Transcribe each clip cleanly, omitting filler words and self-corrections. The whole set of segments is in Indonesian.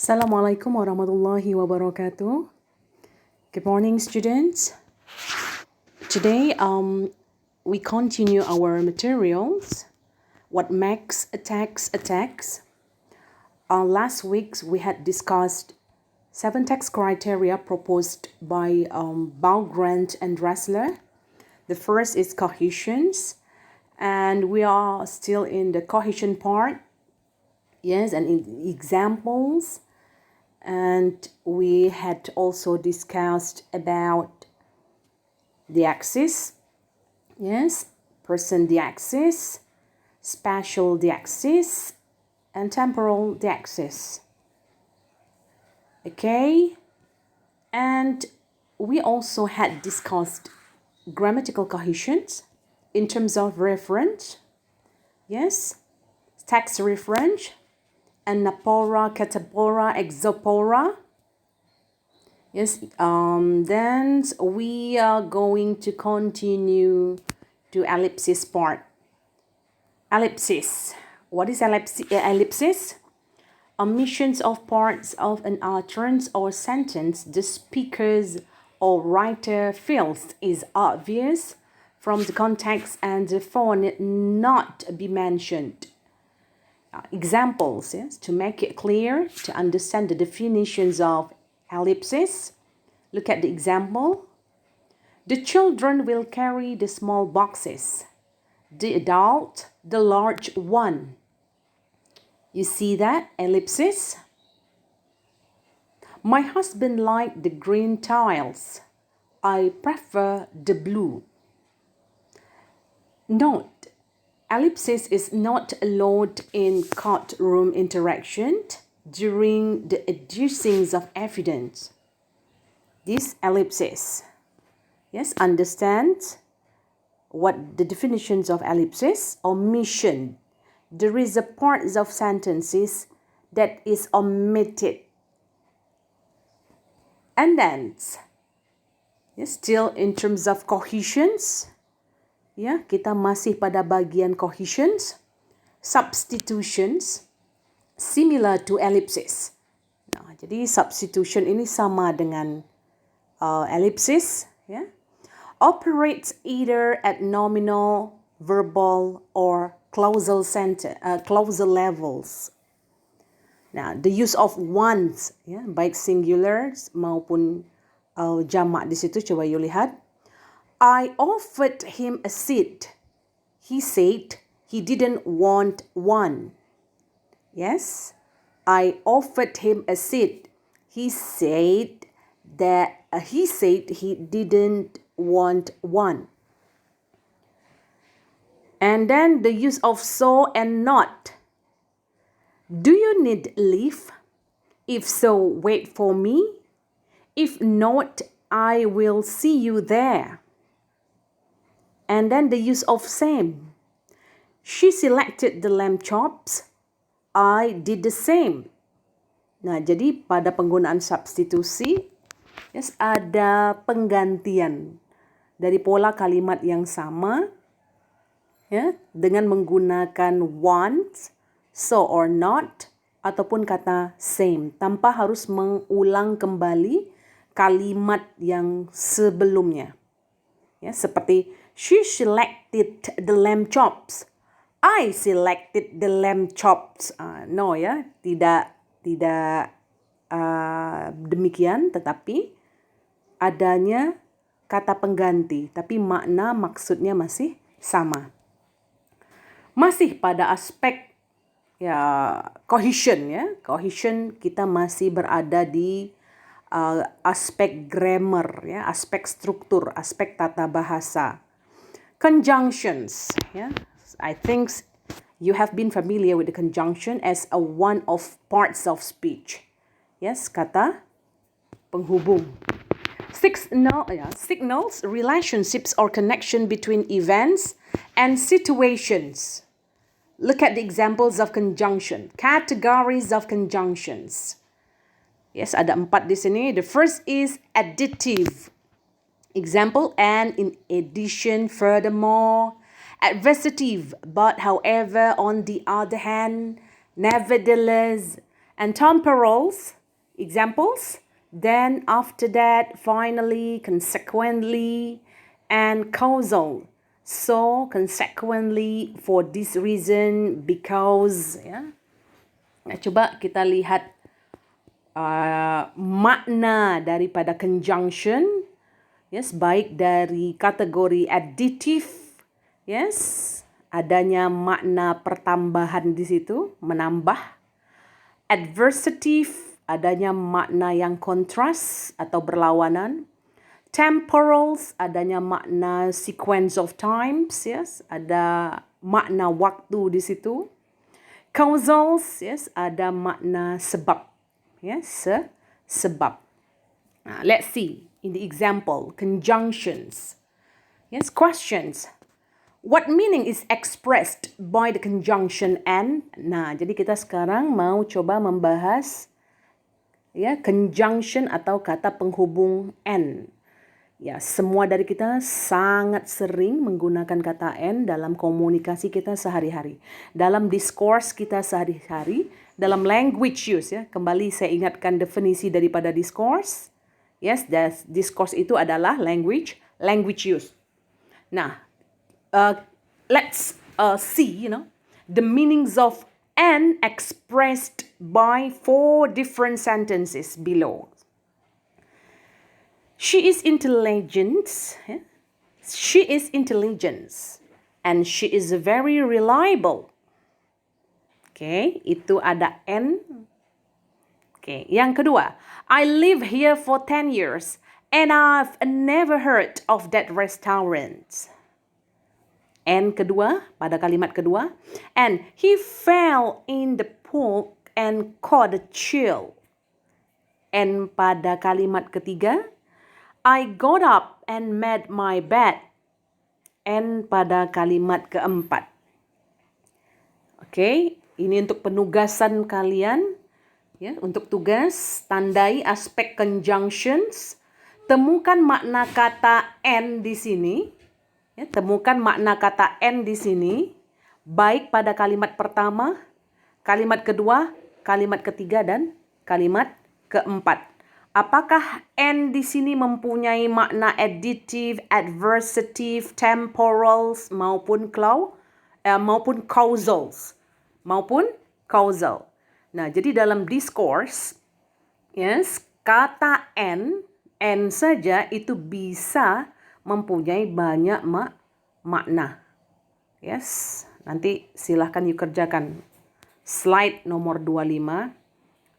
Assalamualaikum warahmatullahi wabarakatuh. Good morning, students. Today, we continue our materials. What makes a text a text? Last week, we had discussed 7 text criteria proposed by Grant and Dressler. The first is cohesions, and we are still in the cohesion part. Yes, and in examples. And we had also discussed about the axis, yes, person axis, spatial axis, and temporal axis. Okay, and we also had discussed grammatical cohesions in terms of reference, yes, text reference, anaphora, catapora, exapora. Yes, then we are going to continue to ellipsis part. Ellipsis. What is ellipsis? Omissions of parts of an utterance or sentence the speakers or writer feels is obvious from the context and therefore need not be mentioned. Examples, yes, to make it clear, to understand the definitions of ellipsis. Look at the example. The children will carry the small boxes. The adult, the large one. You see that? Ellipsis. My husband liked the green tiles. I prefer the blue. Note, ellipsis is not allowed in courtroom interaction during the adducing of evidence. This ellipsis. Yes, understand what the definitions of ellipsis. Omission. There is a part of sentences that is omitted. And then, yes, still in terms of cohesions, ya, kita masih pada bagian cohesions, substitutions, similar to ellipsis. Nah, jadi substitution ini sama dengan ellipsis, ya. Operates either at nominal, verbal, or clausal levels. Nah, the use of ones, ya, baik singular maupun jamak di situ, coba you lihat. I offered him a seat. He said he didn't want one. Yes, I offered him a seat. He said he didn't want one. And then the use of so and not. Do you need leave? If so, wait for me. If not, I will see you there. And then the use of same. She selected the lamb chops. I did the same. Nah, jadi pada penggunaan substitusi, yes, ada penggantian dari pola kalimat yang sama, ya, dengan menggunakan want, so or not, ataupun kata same, tanpa harus mengulang kembali kalimat yang sebelumnya. Ya, seperti she selected the lamb chops. I selected the lamb chops. No, ya, tidak demikian, tetapi adanya kata pengganti, tapi maksudnya masih sama. Masih pada aspek cohesion, ya. Cohesion kita masih berada di aspek grammar, ya, aspek struktur, aspek tata bahasa. Conjunctions, ya. I think you have been familiar with the conjunction as one of parts of speech. Yes, kata penghubung. Signals, relationships or connection between events and situations. Look at the examples of conjunction. Categories of conjunctions. Yes, ada 4 di sini. The first is additive. Example, and in addition, furthermore. Adversative, but however, on the other hand, nevertheless. and temporals, examples. Then after that, finally, consequently, and causal. So, consequently, for this reason, because. Ya. Nah, coba kita lihat makna daripada conjunction. Yes, baik dari kategori additive. Yes, adanya makna pertambahan di situ, menambah. Adversative, adanya makna yang kontras atau berlawanan. Temporals, adanya makna sequence of times, yes, ada makna waktu di situ. Causals, yes, ada makna sebab, yes, sebab. Let's see in the example, conjunctions. Yes, questions. What meaning is expressed by the conjunction and? Nah, jadi kita sekarang mau coba membahas ya conjunction atau kata penghubung and. Ya, semua dari kita sangat sering menggunakan kata and dalam komunikasi kita sehari-hari. Dalam discourse kita sehari-hari, dalam language use ya. Kembali saya ingatkan definisi daripada discourse. Yes, discourse itu adalah language use. Nah, let's see, the meanings of and expressed by 4 different sentences below. She is intelligent. She is intelligent. And she is very reliable. Okay, itu ada and. Okay, yang kedua. I live here for 10 years and I've never heard of that restaurant. And kedua, pada kalimat kedua. And he fell in the pool and caught a chill. And pada kalimat ketiga. I got up and made my bed. And pada kalimat keempat. Oke, ini untuk penugasan kalian. Ya, untuk tugas, tandai aspek conjunctions. Temukan makna kata and di sini. Ya, temukan makna kata and di sini. Baik pada kalimat pertama, kalimat kedua, kalimat ketiga, dan kalimat keempat. Apakah and di sini mempunyai makna additive, adversative, temporals maupun causals, Nah, jadi dalam discourse, yes, kata and saja itu bisa mempunyai banyak makna. Yes, nanti silahkan yuk kerjakan slide nomor 25.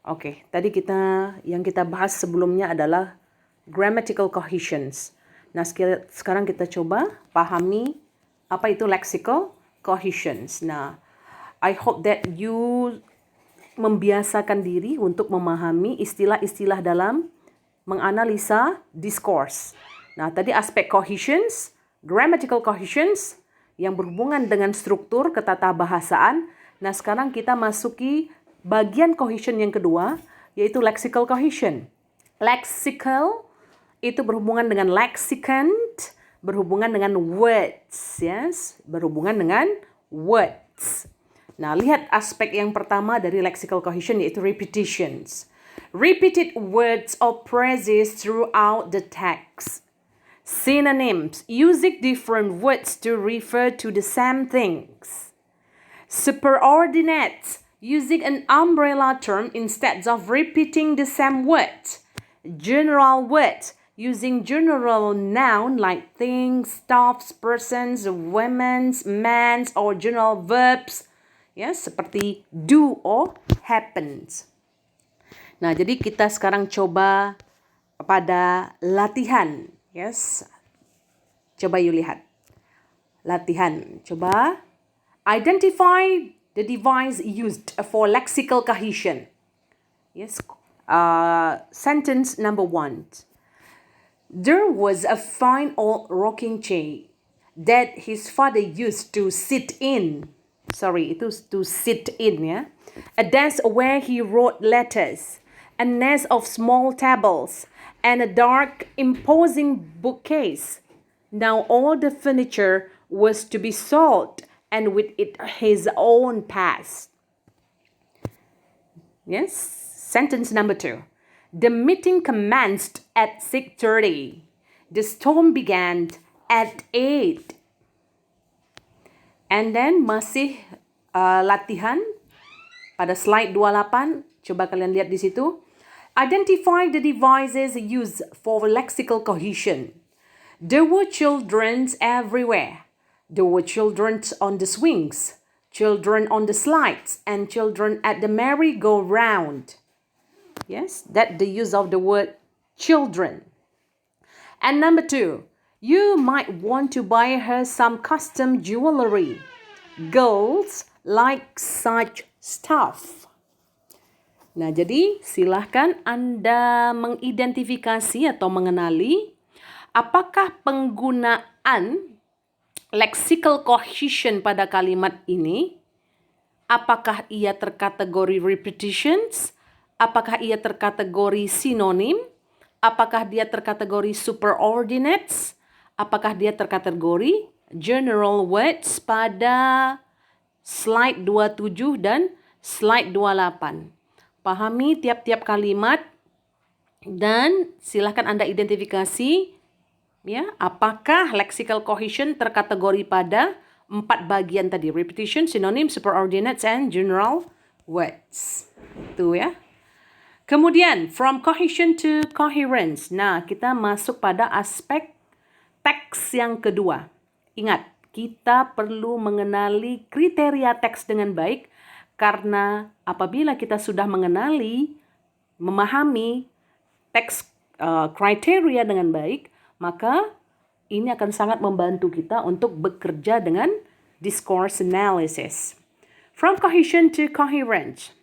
Oke, tadi yang kita bahas sebelumnya adalah grammatical cohesions. Nah, sekarang kita coba pahami apa itu lexical cohesions. Nah, I hope that you membiasakan diri untuk memahami istilah-istilah dalam menganalisa discourse. Nah, tadi aspek cohesions, grammatical cohesions yang berhubungan dengan struktur ketatabahasaan. Nah, sekarang kita masuki bagian cohesion yang kedua, yaitu lexical cohesion. Lexical itu berhubungan dengan lexicon, berhubungan dengan words, yes, berhubungan dengan words. Nah, lihat aspek yang pertama dari lexical cohesion, yaitu repetitions. Repeated words or phrases throughout the text. Synonyms, using different words to refer to the same things. Superordinates, using an umbrella term instead of repeating the same word. General words, using general noun like things, stuffs, persons, women's, men's, or general verbs. Yes, seperti do or happens. Nah, jadi kita sekarang coba pada latihan. Yes, coba yuk lihat. Latihan, coba identify the device used for lexical cohesion. Yes. Sentence number 1. There was a fine old rocking chair that his father used to sit in. Sorry, itu to sit in ya. A desk where he wrote letters. A nest of small tables. And a dark, imposing bookcase. Now all the furniture was to be sold. And with it his own past. Yes. Sentence number 2. The meeting commenced at 6:30. The storm began at 8. And then masih latihan pada slide 28. Coba kalian lihat di situ. Identify the devices used for lexical cohesion. There were children everywhere. There were children on the swings, children on the slides, and children at the merry-go-round. Yes, that's the use of the word children. And number 2, you might want to buy her some custom jewelry. Girls like such stuff. Nah, jadi silahkan Anda mengidentifikasi atau mengenali apakah penggunaan lexical cohesion pada kalimat ini, apakah ia terkategori repetitions, apakah ia terkategori sinonim, apakah dia terkategori superordinates, apakah dia terkategori general words pada slide 27 dan slide 28. Pahami tiap-tiap kalimat dan silakan Anda identifikasi ya, apakah lexical cohesion terkategori pada 4 bagian tadi, repetition, synonym, superordinates, and general words. Itu ya. Kemudian, from cohesion to coherence. Nah, kita masuk pada aspek teks yang kedua. Ingat, kita perlu mengenali kriteria teks dengan baik, karena apabila kita sudah mengenali, memahami teks kriteria dengan baik, maka ini akan sangat membantu kita untuk bekerja dengan discourse analysis. From cohesion to coherence.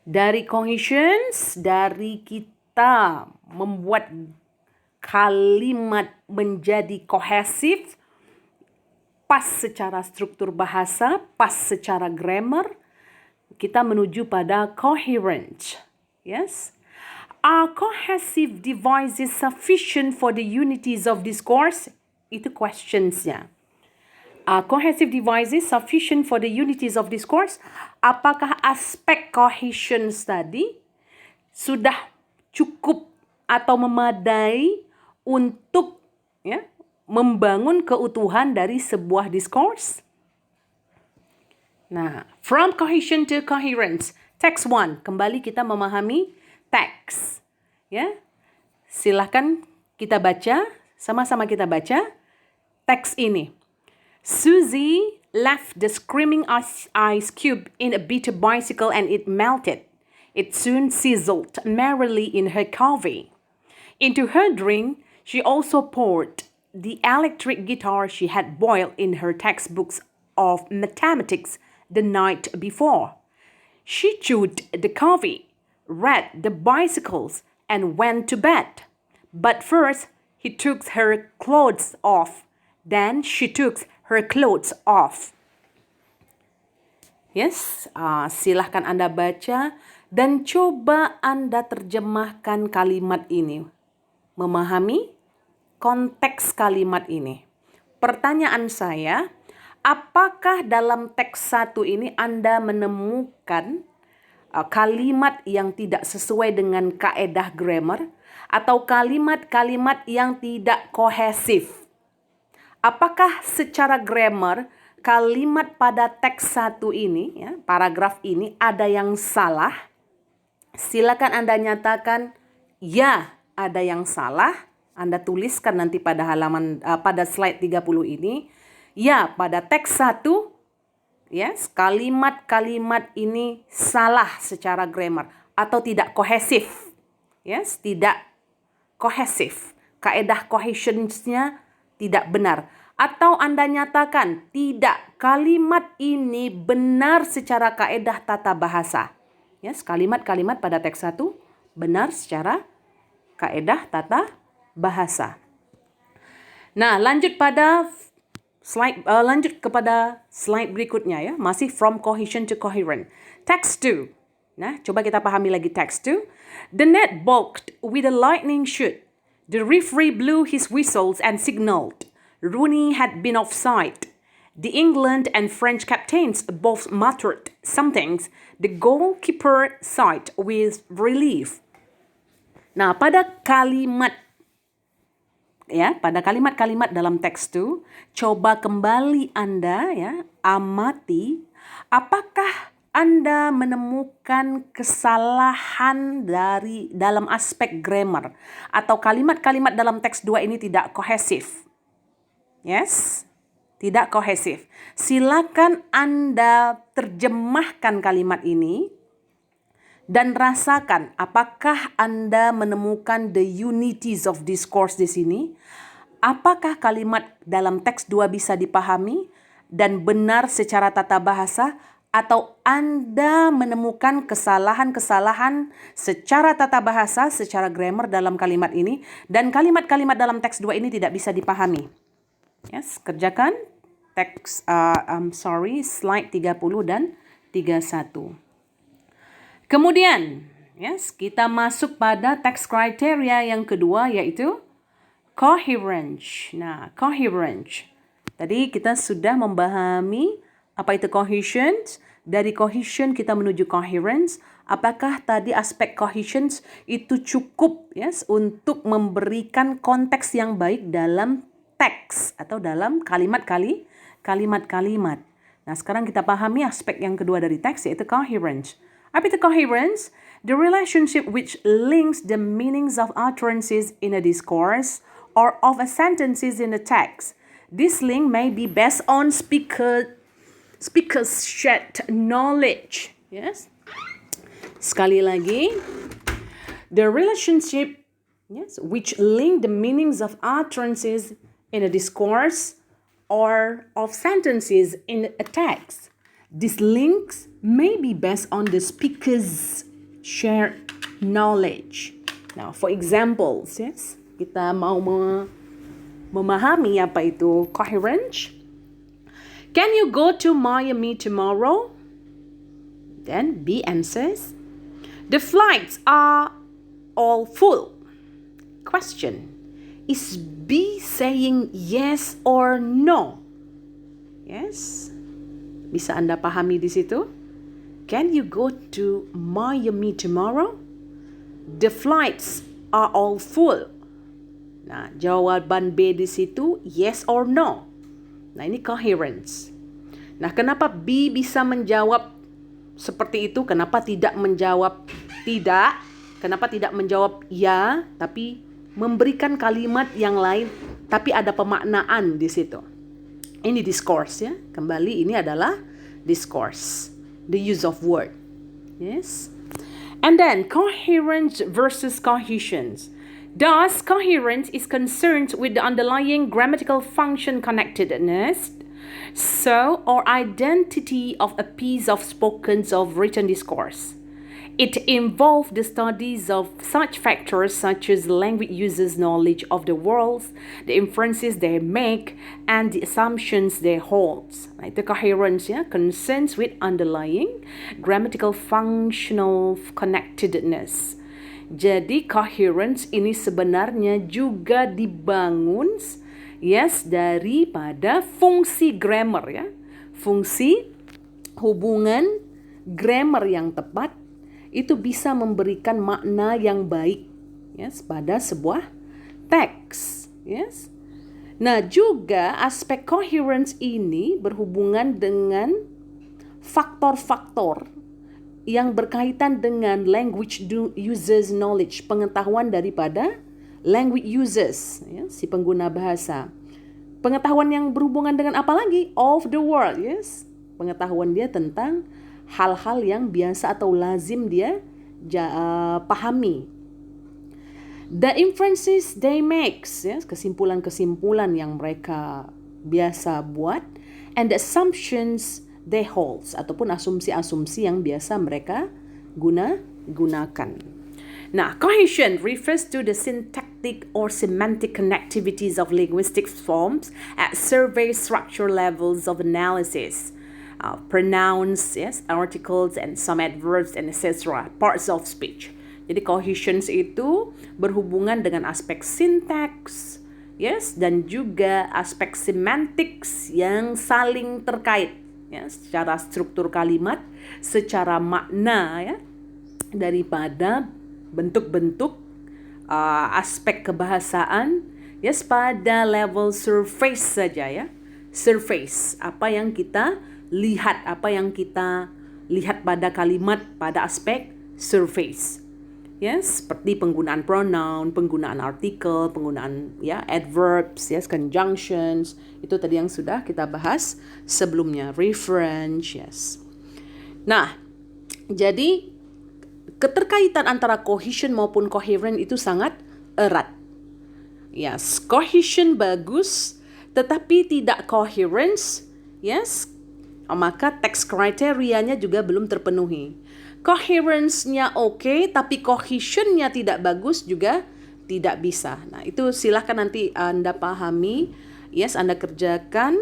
Dari cohesions, dari kita membuat kalimat menjadi kohesif, pas secara struktur bahasa, pas secara grammar, kita menuju pada coherence. Yes? Are cohesive devices sufficient for the unities of discourse? Itu questionsnya. Are cohesive devices sufficient for the unities of discourse? Apakah aspek cohesion tadi sudah cukup atau memadai untuk ya, membangun keutuhan dari sebuah discourse? Nah, from cohesion to coherence. Text 1, kembali kita memahami teks. Ya. Silahkan kita baca, sama-sama kita baca teks ini. Susie left the screaming ice cube in a bitter bicycle and it melted. It soon sizzled merrily in her coffee. Into her drink, she also poured the electric guitar she had boiled in her textbooks of mathematics the night before. She chewed the coffee, read the bicycles, and went to bed. But first, he took her clothes off. Then she took her clothes off. Yes, silahkan Anda baca dan coba Anda terjemahkan kalimat ini. Memahami konteks kalimat ini. Pertanyaan saya, apakah dalam teks 1 ini Anda menemukan kalimat yang tidak sesuai dengan kaedah grammar atau kalimat-kalimat yang tidak kohesif? Apakah secara grammar kalimat pada teks 1 ini, ya, paragraf ini ada yang salah? Silakan Anda nyatakan, ya ada yang salah. Anda tuliskan nanti pada pada slide 30 ini. Ya, pada teks 1, yes, kalimat-kalimat ini salah secara grammar atau tidak kohesif. Yes, tidak kohesif. Kaedah cohesion-nya tidak benar. Atau Anda nyatakan, tidak, kalimat ini benar secara kaedah tata bahasa. Yes, kalimat-kalimat pada teks 1 benar secara kaedah tata bahasa. Nah, lanjut kepada slide berikutnya ya, masih from cohesion to coherent. Text 2. Nah, coba kita pahami lagi text 2. The net balked with a lightning shoot. The referee blew his whistles and signaled. Rooney had been offside. The England and French captains both muttered something. The goalkeeper sighed with relief. Nah, pada kalimat-kalimat dalam teks itu, coba kembali Anda amati apakah Anda menemukan kesalahan dalam aspek grammar atau kalimat-kalimat dalam teks 2 ini tidak kohesif. Yes? Tidak kohesif. Silakan Anda terjemahkan kalimat ini dan rasakan apakah Anda menemukan the unities of discourse di sini. Apakah kalimat dalam teks 2 bisa dipahami dan benar secara tata bahasa, atau Anda menemukan kesalahan-kesalahan secara tata bahasa, secara grammar dalam kalimat ini, dan kalimat-kalimat dalam teks 2 ini tidak bisa dipahami. Yes, kerjakan slide 30 dan 31. Kemudian, kita masuk pada teks kriteria yang kedua, yaitu coherence. Nah, coherence. Tadi kita sudah memahami apa itu cohesion. Dari cohesion kita menuju coherence. Apakah tadi aspek cohesion itu cukup untuk memberikan konteks yang baik dalam teks atau dalam kalimat-kalimat. Nah, sekarang kita pahami aspek yang kedua dari teks, yaitu coherence. Apa itu coherence? The relationship which links the meanings of utterances in a discourse or of a sentences in a text. This link may be based on speaker's shared knowledge. Yes. Sekali lagi, the relationship which link the meanings of utterances in a discourse or of sentences in a text. These links may be based on the speaker's shared knowledge. Now, for examples, kita mau memahami apa itu coherence. Can you go to Miami tomorrow? Then B answers, the flights are all full. Question, is B saying yes or no? Yes. Bisa Anda pahami di situ? Can you go to Miami tomorrow? The flights are all full. Nah, jawaban B di situ yes or no. Nah, ini coherence. Nah, kenapa B bisa menjawab seperti itu? Kenapa tidak menjawab tidak? Kenapa tidak menjawab ya, tapi memberikan kalimat yang lain, tapi ada pemaknaan di situ? Ini discourse Kembali, ini adalah discourse. The use of word. Yes. And then coherence versus cohesion. Thus, coherence is concerned with the underlying grammatical function connectedness, so or identity of a piece of spoken or written discourse. It involved the studies of such factors such as language users' knowledge of the world, the inferences they make, and the assumptions they hold. Nah, itu coherence concerns with underlying grammatical functional connectedness. Jadi coherence ini sebenarnya juga dibangun daripada fungsi grammar Fungsi hubungan grammar yang tepat itu bisa memberikan makna yang baik pada sebuah teks. Nah, juga aspek coherence ini berhubungan dengan faktor-faktor yang berkaitan dengan language users knowledge, pengetahuan daripada language users, si pengguna bahasa. Pengetahuan yang berhubungan dengan apa lagi? Of the world, pengetahuan dia tentang hal-hal yang biasa atau lazim dia pahami. The inferences they make, kesimpulan-kesimpulan yang mereka biasa buat, and the assumptions they hold, ataupun asumsi-asumsi yang biasa mereka gunakan. Now, cohesion refers to the syntactic or semantic connectivities of linguistic forms at survey structure levels of analysis. Pronouns, articles, and some adverbs, and etc. Parts of speech. Jadi cohesion itu berhubungan dengan aspek sintaks, yes, dan juga aspek semantics yang saling terkait, ya, secara struktur kalimat, secara makna, ya, daripada bentuk-bentuk aspek kebahasaan, yes, pada level surface saja, ya. Surface, apa yang kita lihat, apa yang kita lihat pada kalimat, pada aspek surface. Yes, seperti penggunaan pronoun, penggunaan artikel, penggunaan ya adverbs, yes, conjunctions. Itu tadi yang sudah kita bahas sebelumnya, reference, yes. Nah, jadi keterkaitan antara cohesion maupun coherent itu sangat erat. Yes, cohesion bagus, tetapi tidak coherence, yes, maka text kriterianya juga belum terpenuhi. Coherence-nya oke, tapi cohesion-nya tidak bagus juga tidak bisa. Nah, itu silahkan nanti Anda pahami. Yes, Anda kerjakan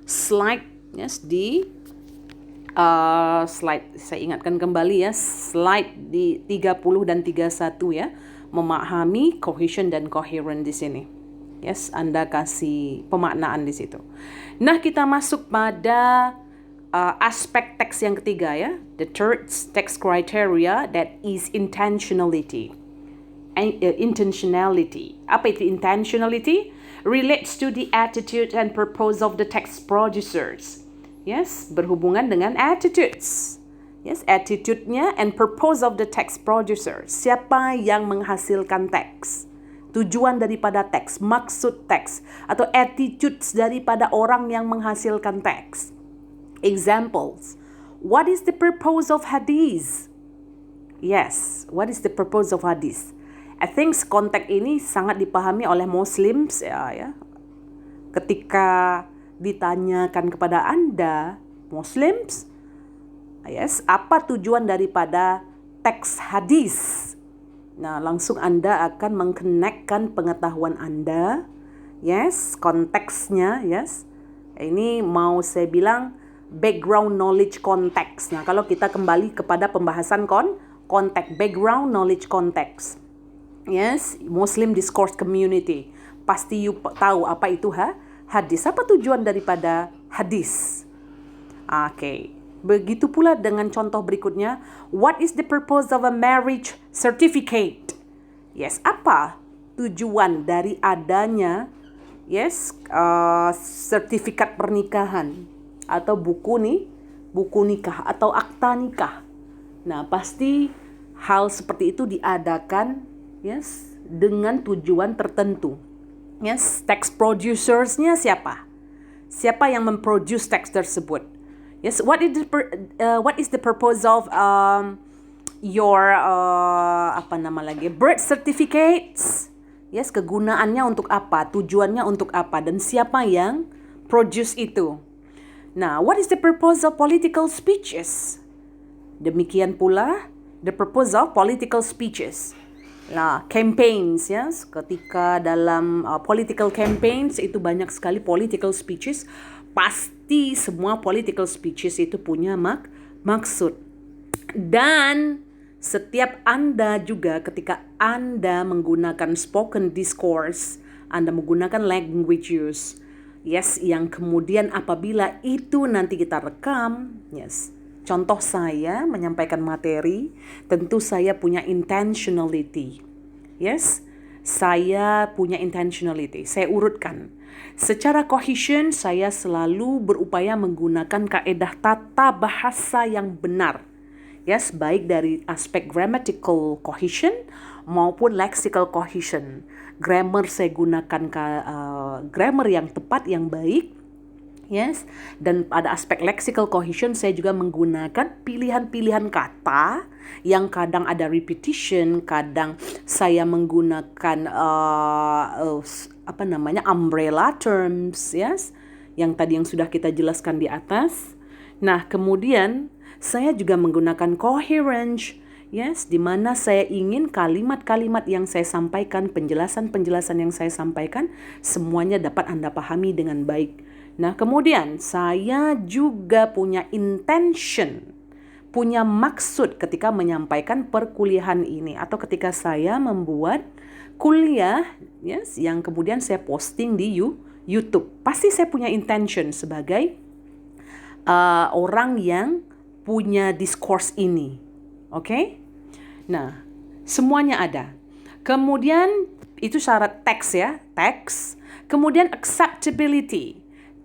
slide, yes, di slide, saya ingatkan kembali ya, slide di 30 dan 31 ya, memahami cohesion dan coherent di sini. Yes, Anda kasih pemaknaan di situ. Nah, kita masuk pada aspek teks yang ketiga ya, the third text criteria, that is intentionality. Intentionality. Apa itu intentionality? Relates to the attitude and purpose of the text producers. Yes, berhubungan dengan attitudes. Yes, attitude-nya and purpose of the text producer. Siapa yang menghasilkan teks? Tujuan daripada teks, maksud teks, atau attitudes daripada orang yang menghasilkan teks. Examples. What is the purpose of hadith? Yes, what is the purpose of hadith? I think konteks ini sangat dipahami oleh Muslims ya. Ketika ditanyakan kepada Anda, Muslims, yes, apa tujuan daripada teks hadis? Nah, langsung Anda akan mengkonekkan pengetahuan Anda, yes, konteksnya, yes. Ini mau saya bilang background knowledge konteks. Nah, kalau kita kembali kepada pembahasan konteks, background knowledge konteks. Yes, Muslim discourse community. Pasti you tahu apa itu hadis. Apa tujuan daripada hadis? Oke. Begitu pula dengan contoh berikutnya. What is the purpose of a marriage certificate? Yes, apa tujuan dari adanya sertifikat pernikahan atau buku nikah atau akta nikah. Nah, pasti hal seperti itu diadakan dengan tujuan tertentu. Yes, text producersnya siapa? Siapa yang memproduce teks tersebut? Yes, what is the purpose of your birth certificates? Yes, kegunaannya untuk apa? Tujuannya untuk apa? Dan siapa yang produce itu? Nah, what is the purpose of political speeches? Demikian pula the purpose of political speeches. Nah, campaigns, yes, ketika dalam political campaigns itu banyak sekali political speeches. Pasti semua political speeches itu punya maksud. Dan setiap Anda juga ketika Anda menggunakan spoken discourse, Anda menggunakan language use, yes, yang kemudian apabila itu nanti kita rekam, yes. Contoh saya menyampaikan materi, tentu saya punya intentionality. Yes, saya punya intentionality. Saya urutkan. Secara cohesion, saya selalu berupaya menggunakan kaedah tata bahasa yang benar. Yes, baik dari aspek grammatical cohesion maupun lexical cohesion. Grammar saya gunakan grammar yang tepat, yang baik. Yes, dan pada aspek lexical cohesion saya juga menggunakan pilihan-pilihan kata yang kadang ada repetition, kadang saya menggunakan umbrella terms, yes, yang tadi yang sudah kita jelaskan di atas. Nah, kemudian saya juga menggunakan coherence, yes, di mana saya ingin kalimat-kalimat yang saya sampaikan, penjelasan-penjelasan yang saya sampaikan, semuanya dapat Anda pahami dengan baik. Nah, kemudian saya juga punya intention punya maksud ketika menyampaikan perkuliahan ini atau ketika saya membuat kuliah, yes, yang kemudian saya posting di YouTube. Pasti saya punya intention sebagai orang yang punya discourse ini. Oke? Nah, semuanya ada. Kemudian itu syarat teks ya, teks. Kemudian acceptability.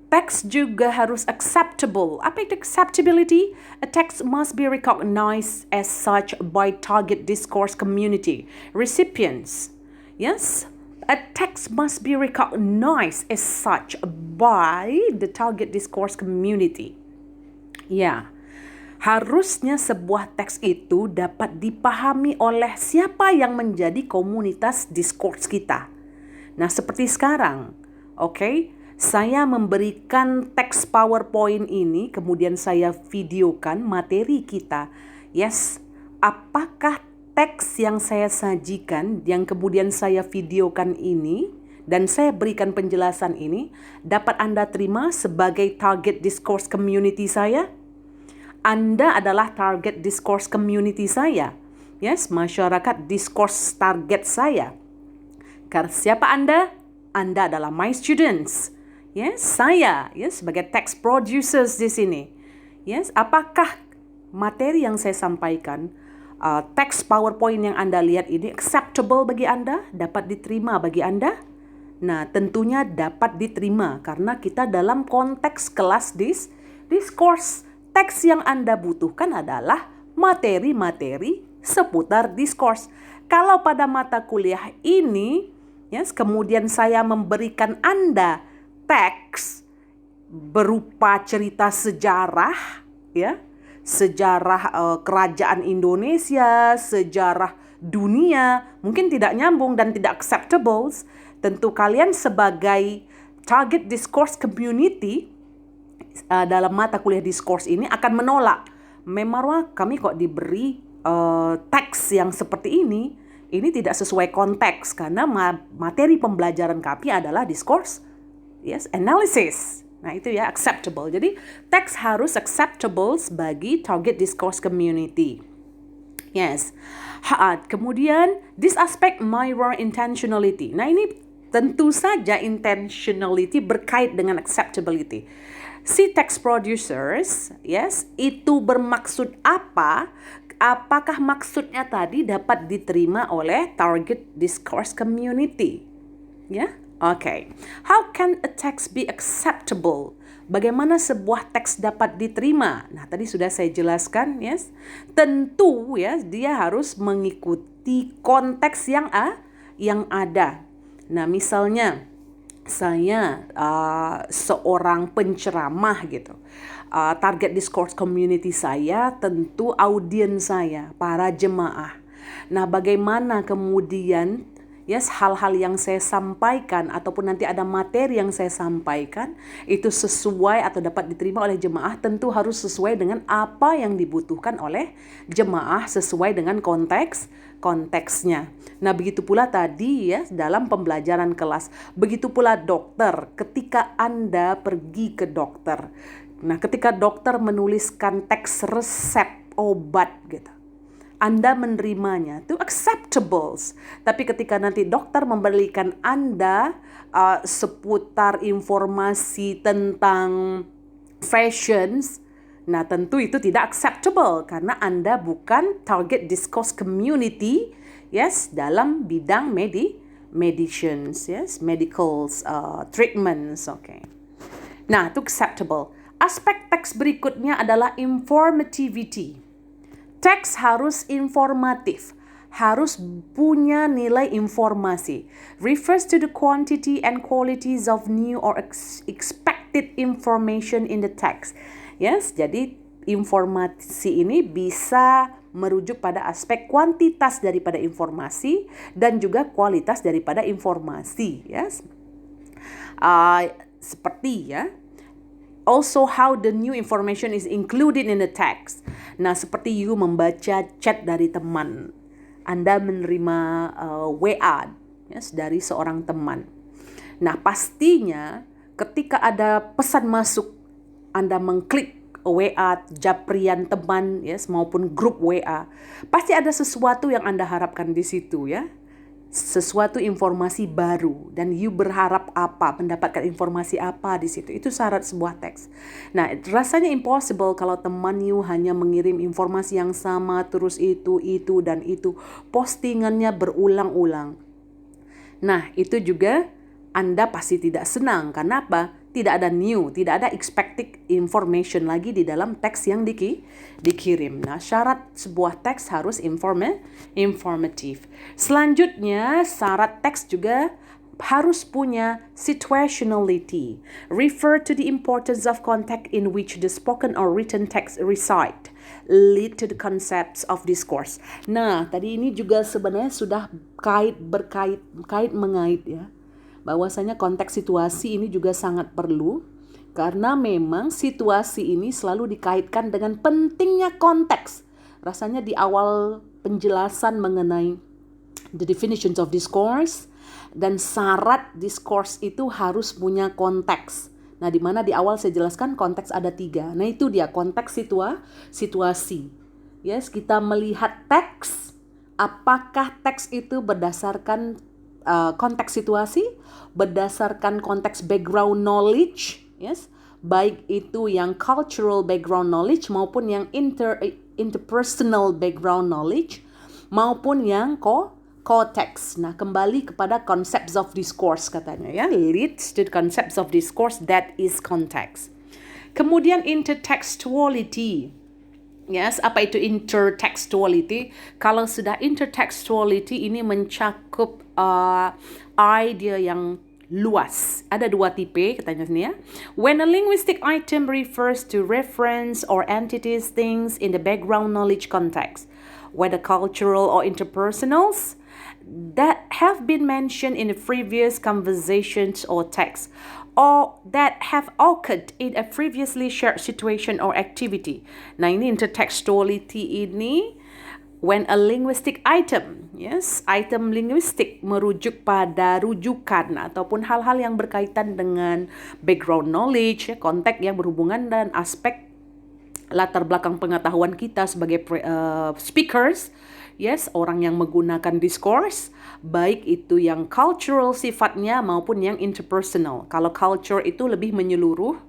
Teks juga harus acceptable. Apa itu acceptability? A text must be recognized as such by target discourse community recipients. Yes, a text must be recognized as such by the target discourse community. Ya, harusnya sebuah teks itu dapat dipahami oleh siapa yang menjadi komunitas discourse kita. Nah, seperti sekarang, oke, saya memberikan teks PowerPoint ini, kemudian saya videokan materi kita. Yes, apakah teks yang saya sajikan, yang kemudian saya videokan ini, dan saya berikan penjelasan ini, dapat Anda terima sebagai target discourse community saya? Anda adalah target discourse community saya. Yes, masyarakat discourse target saya. Karena siapa Anda? Anda adalah my students. Yes, saya, yes, sebagai text producers di sini. Yes, apakah materi yang saya sampaikan, teks PowerPoint yang Anda lihat ini acceptable bagi Anda, dapat diterima bagi Anda? Nah, tentunya dapat diterima karena kita dalam konteks kelas discourse. Teks yang Anda butuhkan adalah materi-materi seputar discourse. Kalau pada mata kuliah ini, yes, kemudian saya memberikan Anda teks berupa cerita sejarah, ya, sejarah kerajaan Indonesia, sejarah dunia, mungkin tidak nyambung dan tidak acceptable. Tentu kalian sebagai target discourse community dalam mata kuliah discourse ini akan menolak. Memang kami kok diberi teks yang seperti ini tidak sesuai konteks karena materi pembelajaran kami adalah discourse, yes, analysis. Nah, itu ya acceptable. Jadi teks harus acceptable bagi target discourse community. Yes. Kemudian this aspect mirror intentionality. Nah, ini tentu saja intentionality berkait dengan acceptability. Si text producers, yes, itu bermaksud apa? Apakah maksudnya tadi dapat diterima oleh target discourse community? Ya, okay. How can a text be acceptable? Bagaimana sebuah teks dapat diterima? Nah, tadi sudah saya jelaskan, yes. Tentu, ya, dia harus mengikuti konteks yang ada. Nah, misalnya saya seorang penceramah gitu. Target discourse community saya tentu audiens saya, para jemaah. Nah, bagaimana kemudian yes, hal-hal yang saya sampaikan ataupun nanti ada materi yang saya sampaikan itu sesuai atau dapat diterima oleh jemaah, tentu harus sesuai dengan apa yang dibutuhkan oleh jemaah sesuai dengan konteksnya. Nah, begitu pula tadi ya dalam pembelajaran kelas. Begitu pula dokter, ketika Anda pergi ke dokter. Nah, ketika dokter menuliskan teks resep obat gitu, Anda menerimanya, itu acceptable. Tapi ketika nanti dokter memberikan Anda seputar informasi tentang fashions, nah tentu itu tidak acceptable karena Anda bukan target discourse community, yes, dalam bidang medicines, yes, medicals, treatments, okay. Nah, itu acceptable. Aspek teks berikutnya adalah informativity. Teks harus informatif, harus punya nilai informasi. Refers to the quantity and qualities of new or expected information in the text. Yes, jadi informasi ini bisa merujuk pada aspek kuantitas daripada informasi dan juga kualitas daripada informasi. Yes, seperti ya. Also how the new information is included in the text. Nah, seperti you membaca chat dari teman. Anda menerima WA yes, dari seorang teman. Nah, pastinya ketika ada pesan masuk, Anda mengklik WA, japrian teman, yes, maupun grup WA. Pasti ada sesuatu yang Anda harapkan di situ ya. Sesuatu informasi baru dan you berharap apa, mendapatkan informasi apa di situ. Itu syarat sebuah teks. Nah, rasanya impossible kalau teman you hanya mengirim informasi yang sama terus itu dan itu. Postingannya berulang-ulang. Nah, itu juga Anda pasti tidak senang. Karena apa? Tidak ada new, tidak ada expected information lagi di dalam teks yang dikirim. Nah, syarat sebuah teks harus informatif. Selanjutnya, syarat teks juga harus punya situationality. Refer to the importance of context in which the spoken or written text reside. Lead to the concepts of discourse. Nah, tadi ini juga sebenarnya sudah berkait mengait ya. Bahwasanya konteks situasi ini juga sangat perlu karena memang situasi ini selalu dikaitkan dengan pentingnya konteks. Rasanya di awal penjelasan mengenai the definitions of discourse dan syarat discourse itu harus punya konteks. Nah, di mana di awal saya jelaskan konteks ada 3. Nah, itu dia konteks situasi. Yes, kita melihat teks, apakah teks itu berdasarkan konteks situasi, berdasarkan konteks background knowledge, yes, baik itu yang cultural background knowledge maupun yang interpersonal background knowledge maupun yang konteks. Nah, kembali kepada concepts of discourse katanya ya, leads to concepts of discourse that is context. Kemudian intertextuality. Yes, apa itu intertextuality? Kalau sudah intertextuality ini mencakup idea yang luas. Ada 2 tipe katanya sini ya. When a linguistic item refers to reference or entities, things in the background knowledge context, whether cultural or interpersonals, that have been mentioned in the previous conversations or text, or that have occurred in a previously shared situation or activity. Nah, ini intertextuality ini when a linguistic item, yes, item linguistik merujuk pada rujukan ataupun hal-hal yang berkaitan dengan background knowledge, ya, konteks yang berhubungan dan aspek latar belakang pengetahuan kita sebagai speakers, yes, orang yang menggunakan discourse, baik itu yang cultural sifatnya maupun yang interpersonal. Kalau culture itu lebih menyeluruh,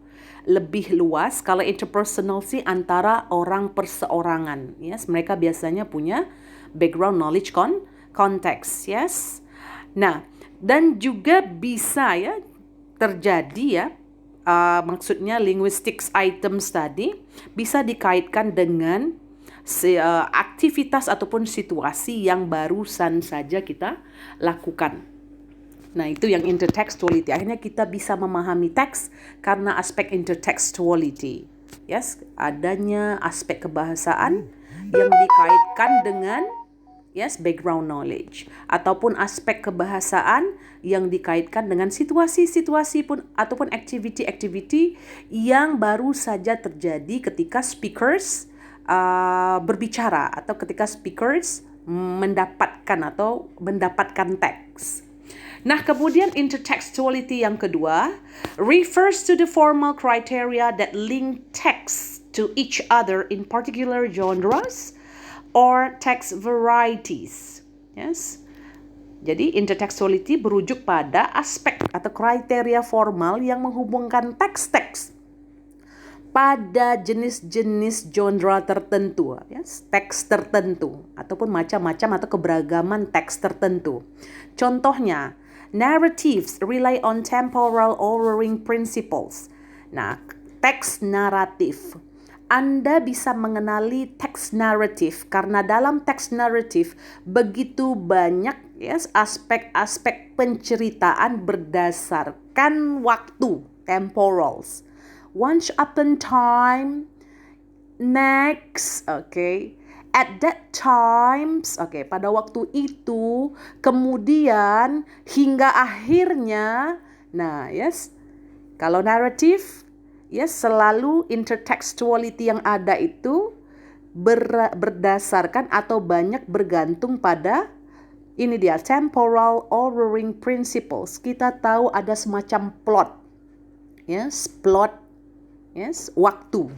lebih luas. Kalau interpersonal sih antara orang perseorangan, yes, mereka biasanya punya background knowledge konteks, yes. Nah, dan juga bisa ya terjadi ya, maksudnya linguistics items tadi bisa dikaitkan dengan aktivitas ataupun situasi yang barusan saja kita lakukan. Nah, itu yang intertextuality. Akhirnya kita bisa memahami teks karena aspek intertextuality. Yes, adanya aspek kebahasaan yang dikaitkan dengan yes, background knowledge ataupun aspek kebahasaan yang dikaitkan dengan situasi-situasi pun ataupun activity-activity yang baru saja terjadi ketika speakers berbicara atau ketika speakers mendapatkan teks. Nah, kemudian intertextuality yang kedua refers to the formal criteria that link text to each other in particular genres or text varieties. Yes. Jadi intertextuality berujuk pada aspek atau kriteria formal yang menghubungkan teks-teks pada jenis-jenis genre tertentu, yes, teks tertentu ataupun macam-macam atau keberagaman teks tertentu. Contohnya, narratives rely on temporal ordering principles. Nah, teks naratif. Anda bisa mengenali teks naratif karena dalam teks naratif begitu banyak yes, aspek-aspek penceritaan berdasarkan waktu, temporals. Once upon time, next, okay. At that times, okay, pada waktu itu, kemudian, hingga akhirnya. Nah, yes, kalau naratif, yes, selalu intertextuality yang ada itu berdasarkan atau banyak bergantung pada ini dia temporal ordering principles. Kita tahu ada semacam plot, yes, plot Yes, waktu.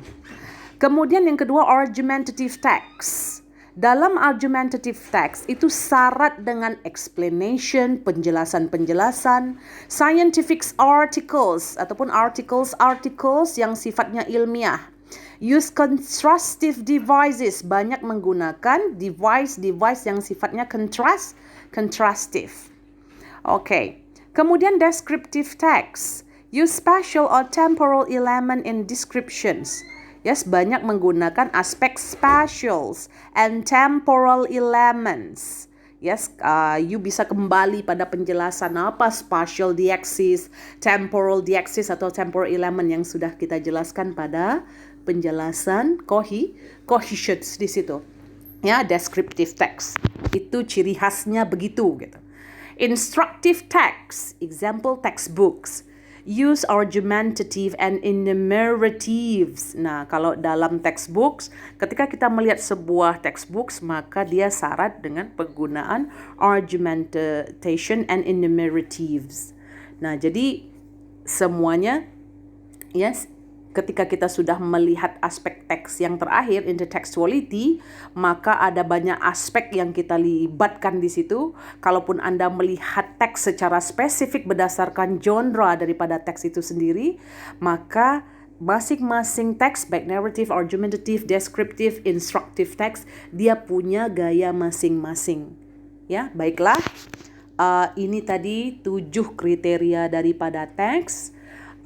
Kemudian yang kedua, argumentative text. Dalam argumentative text itu syarat dengan explanation, penjelasan-penjelasan, scientific articles ataupun articles yang sifatnya ilmiah. Use contrastive devices, banyak menggunakan device yang sifatnya contrastive. Okay. Kemudian descriptive text. Use spatial or temporal element in descriptions. Yes, banyak menggunakan aspek spatials and temporal elements. Yes, you bisa kembali pada penjelasan apa spatial diaksis, temporal diaksis atau temporal element yang sudah kita jelaskan pada penjelasan cohesions di situ. Ya, descriptive text. Itu ciri khasnya begitu gitu. Instructive text, example textbooks. Use argumentative and enumeratives. Nah, kalau dalam textbooks, ketika kita melihat sebuah textbooks, maka dia syarat dengan penggunaan argumentation and enumeratives. Nah, jadi semuanya, yes, ketika kita sudah melihat aspek teks yang terakhir, intertextuality, maka ada banyak aspek yang kita libatkan di situ. Kalaupun Anda melihat teks secara spesifik berdasarkan genre daripada teks itu sendiri, maka masing-masing teks, baik narrative, argumentative, descriptive, instructive text, dia punya gaya masing-masing. Ya, baiklah. Ini tadi 7 kriteria daripada teks.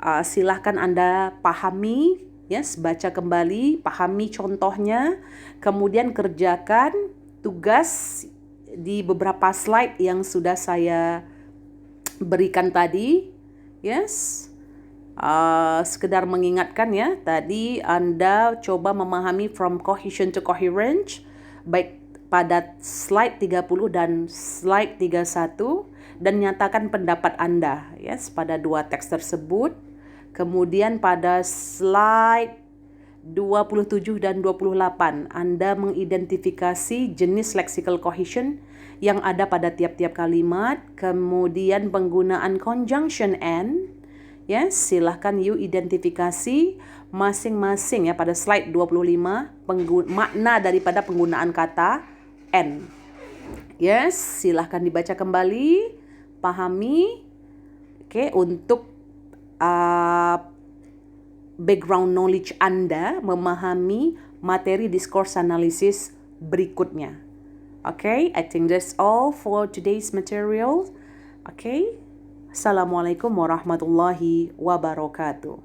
Silahkan Anda pahami, yes, baca kembali, pahami contohnya, kemudian kerjakan tugas di beberapa slide yang sudah saya berikan tadi, yes. Sekedar mengingatkan ya, tadi Anda coba memahami from cohesion to coherence, baik pada slide 30 dan slide 31, dan nyatakan pendapat Anda, yes, pada 2 teks tersebut. Kemudian pada slide 27 dan 28, Anda mengidentifikasi jenis lexical cohesion yang ada pada tiap-tiap kalimat, kemudian penggunaan conjunction and, yes, silahkan you identifikasi masing-masing ya pada slide 25 makna daripada penggunaan kata and. Yes, silahkan dibaca kembali, pahami. Oke, untuk background knowledge Anda memahami materi discourse analysis berikutnya. Okay, I think that's all for today's material. Okay, Assalamualaikum warahmatullahi wabarakatuh.